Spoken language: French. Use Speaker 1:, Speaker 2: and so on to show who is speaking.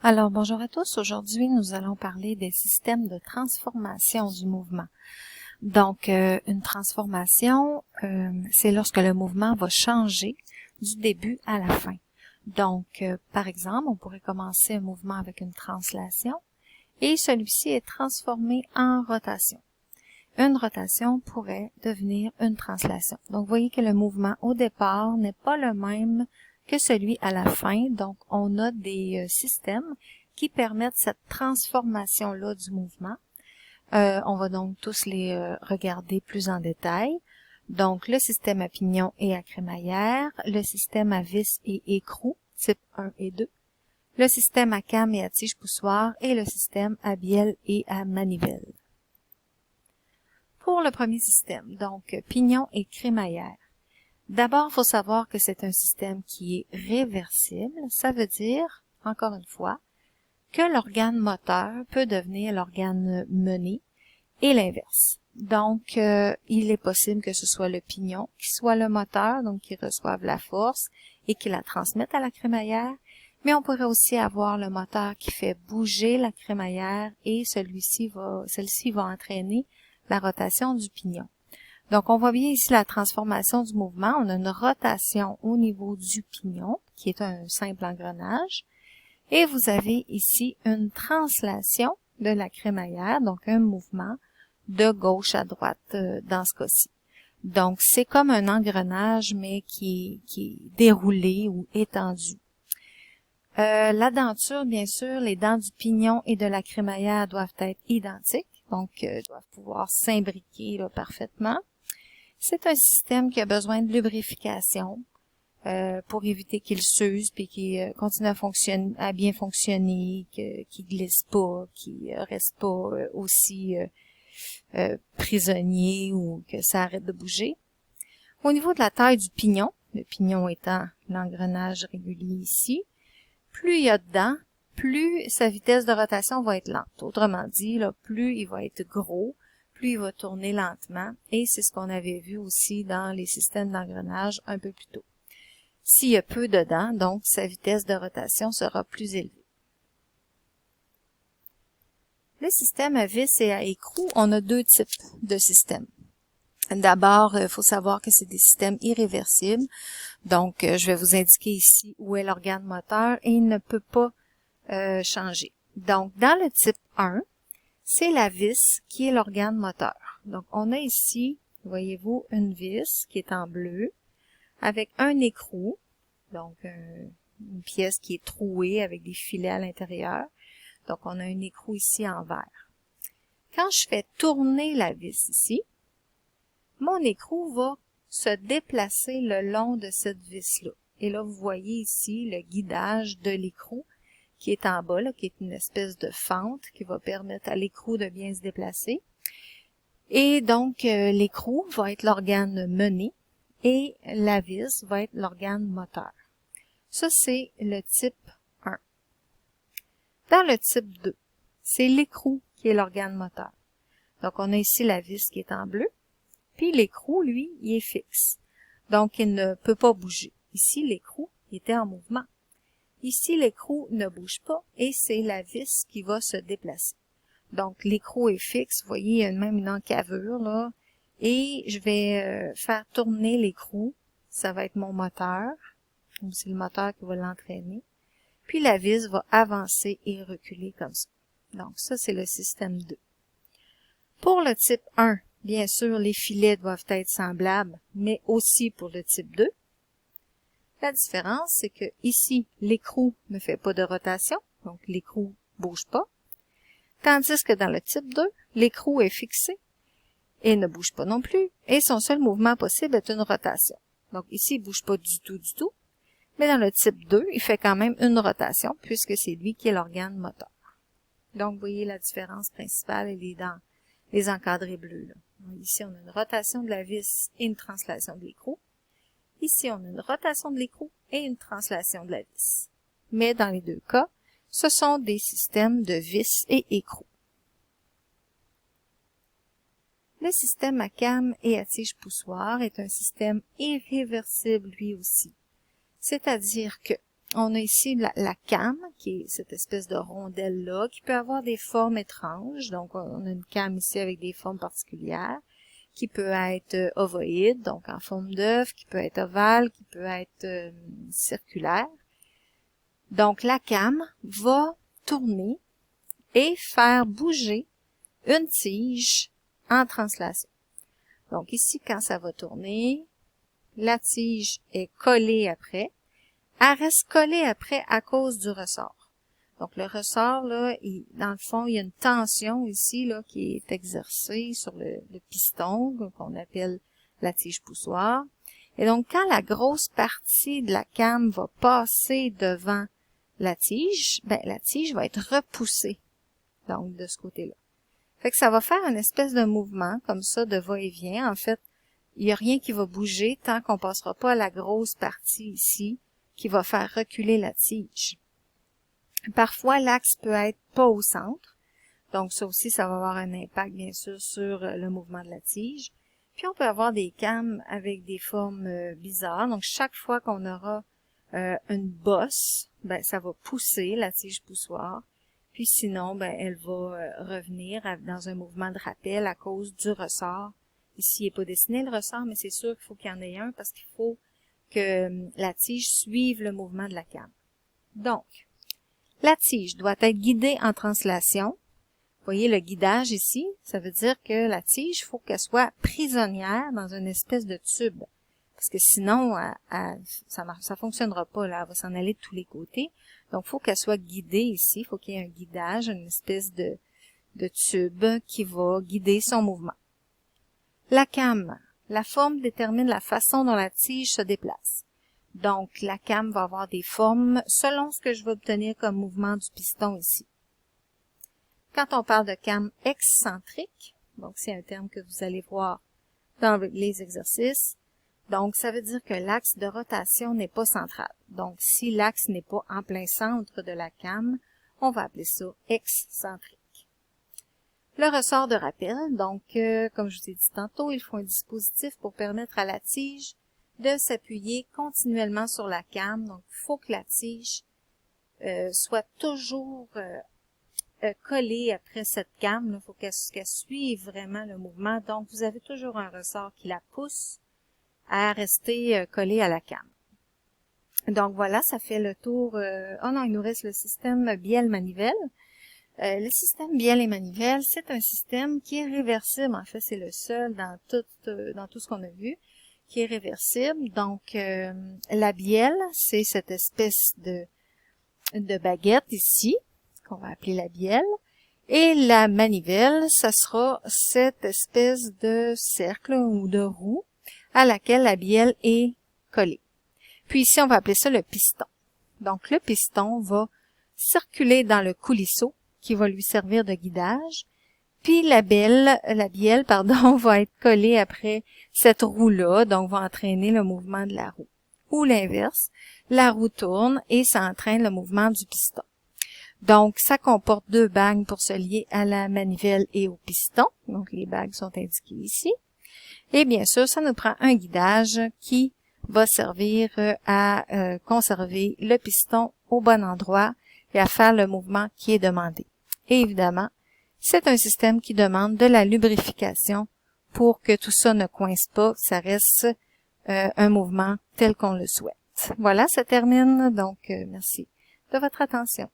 Speaker 1: Alors, bonjour à tous. Aujourd'hui, nous allons parler des systèmes de transformation du mouvement. Donc, une transformation, c'est lorsque le mouvement va changer du début à la fin. Donc, par exemple, on pourrait commencer un mouvement avec une translation et celui-ci est transformé en rotation. Une rotation pourrait devenir une translation. Donc, vous voyez que le mouvement au départ n'est pas le même que celui à la fin. Donc, on a des systèmes qui permettent cette transformation-là du mouvement. On va donc tous les regarder plus en détail. Donc, le système à pignon et à crémaillère, le système à vis et écrou, type 1 et 2, le système à came et à tige poussoir et le système à bielle et à manivelle. Pour le premier système, donc pignon et crémaillère, d'abord, il faut savoir que c'est un système qui est réversible. Ça veut dire, encore une fois, que l'organe moteur peut devenir l'organe mené et l'inverse. Donc, il est possible que ce soit le pignon qui soit le moteur, donc qui reçoive la force et qui la transmette à la crémaillère, mais on pourrait aussi avoir le moteur qui fait bouger la crémaillère et celle-ci va entraîner la rotation du pignon. Donc, on voit bien ici la transformation du mouvement. On a une rotation au niveau du pignon, qui est un simple engrenage. Et vous avez ici une translation de la crémaillère, donc un mouvement de gauche à droite dans ce cas-ci. Donc, c'est comme un engrenage, mais qui est déroulé ou étendu. La denture, bien sûr, les dents du pignon et de la crémaillère doivent être identiques, donc doivent pouvoir s'imbriquer parfaitement. C'est un système qui a besoin de lubrification pour éviter qu'il s'use puis qu'il continue à bien fonctionner, qu'il glisse pas, qu'il reste pas aussi prisonnier ou que ça arrête de bouger. Au niveau de la taille du pignon, le pignon étant l'engrenage régulier ici, plus il y a de dents, plus sa vitesse de rotation va être lente. Autrement dit, là, plus il va être gros, plus il va tourner lentement, et c'est ce qu'on avait vu aussi dans les systèmes d'engrenage un peu plus tôt. S'il y a peu de dents, donc sa vitesse de rotation sera plus élevée. Le système à vis et à écrou, on a deux types de systèmes. D'abord, il faut savoir que c'est des systèmes irréversibles. Donc, je vais vous indiquer ici où est l'organe moteur et il ne peut pas changer. Donc, dans le type 1, c'est la vis qui est l'organe moteur. Donc, on a ici, voyez-vous, une vis qui est en bleu avec un écrou, donc une pièce qui est trouée avec des filets à l'intérieur. Donc, on a un écrou ici en vert. Quand je fais tourner la vis ici, mon écrou va se déplacer le long de cette vis-là. Et là, vous voyez ici le guidage de l'écrou qui est en bas, là, qui est une espèce de fente qui va permettre à l'écrou de bien se déplacer. Et donc, l'écrou va être l'organe mené et la vis va être l'organe moteur. Ça, c'est le type 1. Dans le type 2, c'est l'écrou qui est l'organe moteur. Donc, on a ici la vis qui est en bleu, puis l'écrou, lui, il est fixe. Donc, il ne peut pas bouger. Ici, l'écrou, il était en mouvement. Ici, l'écrou ne bouge pas et c'est la vis qui va se déplacer. Donc, l'écrou est fixe. Vous voyez, il y a même une encavure, là. Et je vais faire tourner l'écrou. Ça va être mon moteur. C'est le moteur qui va l'entraîner. Puis, la vis va avancer et reculer comme ça. Donc, ça, c'est le système 2. Pour le type 1, bien sûr, les filets doivent être semblables, mais aussi pour le type 2. La différence, c'est que ici, l'écrou ne fait pas de rotation, donc l'écrou bouge pas. Tandis que dans le type 2, l'écrou est fixé et ne bouge pas non plus, et son seul mouvement possible est une rotation. Donc ici, il bouge pas du tout, mais dans le type 2, il fait quand même une rotation, puisque c'est lui qui est l'organe moteur. Donc, vous voyez la différence principale, elle est dans les encadrés bleus, là. Donc, ici, on a une rotation de la vis et une translation de l'écrou. Ici, on a une rotation de l'écrou et une translation de la vis. Mais dans les deux cas, ce sont des systèmes de vis et écrou. Le système à came et à tige poussoir est un système irréversible lui aussi. C'est-à-dire que on a ici la came, qui est cette espèce de rondelle-là, qui peut avoir des formes étranges. Donc, on a une came ici avec des formes particulières, qui peut être ovoïde, donc en forme d'œuf, qui peut être ovale, qui peut être circulaire. Donc, la came va tourner et faire bouger une tige en translation. Donc, ici, quand ça va tourner, la tige est collée après. Elle reste collée après à cause du ressort. Donc, le ressort, là, dans le fond, il y a une tension ici, là, qui est exercée sur le piston, qu'on appelle la tige poussoir. Et donc, quand la grosse partie de la came va passer devant la tige, ben, la tige va être repoussée, donc, de ce côté-là. Fait que ça va faire une espèce de mouvement, comme ça, de va-et-vient. En fait, il n'y a rien qui va bouger tant qu'on passera pas à la grosse partie ici, qui va faire reculer la tige. Parfois, l'axe peut être pas au centre. Donc, ça aussi, ça va avoir un impact, bien sûr, sur le mouvement de la tige. Puis, on peut avoir des cames avec des formes bizarres. Donc, chaque fois qu'on aura une bosse, ben, ça va pousser la tige poussoir. Puis, sinon, ben, elle va revenir dans un mouvement de rappel à cause du ressort. Ici, il n'est pas dessiné le ressort, mais c'est sûr qu'il faut qu'il y en ait un parce qu'il faut que la tige suive le mouvement de la came. Donc, la tige doit être guidée en translation. Vous voyez le guidage ici, ça veut dire que la tige, il faut qu'elle soit prisonnière dans une espèce de tube. Parce que sinon, ça fonctionnera pas, là, elle va s'en aller de tous les côtés. Donc, il faut qu'elle soit guidée ici, il faut qu'il y ait un guidage, une espèce de tube qui va guider son mouvement. La came. La forme détermine la façon dont la tige se déplace. Donc, la came va avoir des formes selon ce que je vais obtenir comme mouvement du piston ici. Quand on parle de came excentrique, donc c'est un terme que vous allez voir dans les exercices, donc ça veut dire que l'axe de rotation n'est pas central. Donc, si l'axe n'est pas en plein centre de la came, on va appeler ça excentrique. Le ressort de rappel, donc, comme je vous ai dit tantôt, il faut un dispositif pour permettre à la tige de s'appuyer continuellement sur la came. Donc, il faut que la tige soit toujours collée après cette came. Il faut qu'elle suive vraiment le mouvement. Donc, vous avez toujours un ressort qui la pousse à rester collée à la came. Donc, voilà, ça fait le tour. Oh non, il nous reste le système bielle-manivelle. Le système bielle et manivelle, c'est un système qui est réversible. En fait, c'est le seul dans tout ce qu'on a vu qui est réversible. Donc, la bielle, c'est cette espèce de baguette ici, qu'on va appeler la bielle. Et la manivelle, ça sera cette espèce de cercle ou de roue à laquelle la bielle est collée. Puis ici, on va appeler ça le piston. Donc, le piston va circuler dans le coulisseau qui va lui servir de guidage. Puis la bielle, va être collée après cette roue-là, donc va entraîner le mouvement de la roue. Ou l'inverse, la roue tourne et ça entraîne le mouvement du piston. Donc, ça comporte 2 bagues pour se lier à la manivelle et au piston. Donc, les bagues sont indiquées ici. Et bien sûr, ça nous prend un guidage qui va servir à conserver le piston au bon endroit et à faire le mouvement qui est demandé. Et évidemment, c'est un système qui demande de la lubrification pour que tout ça ne coince pas, ça reste un mouvement tel qu'on le souhaite. Voilà, ça termine. Donc, merci de votre attention.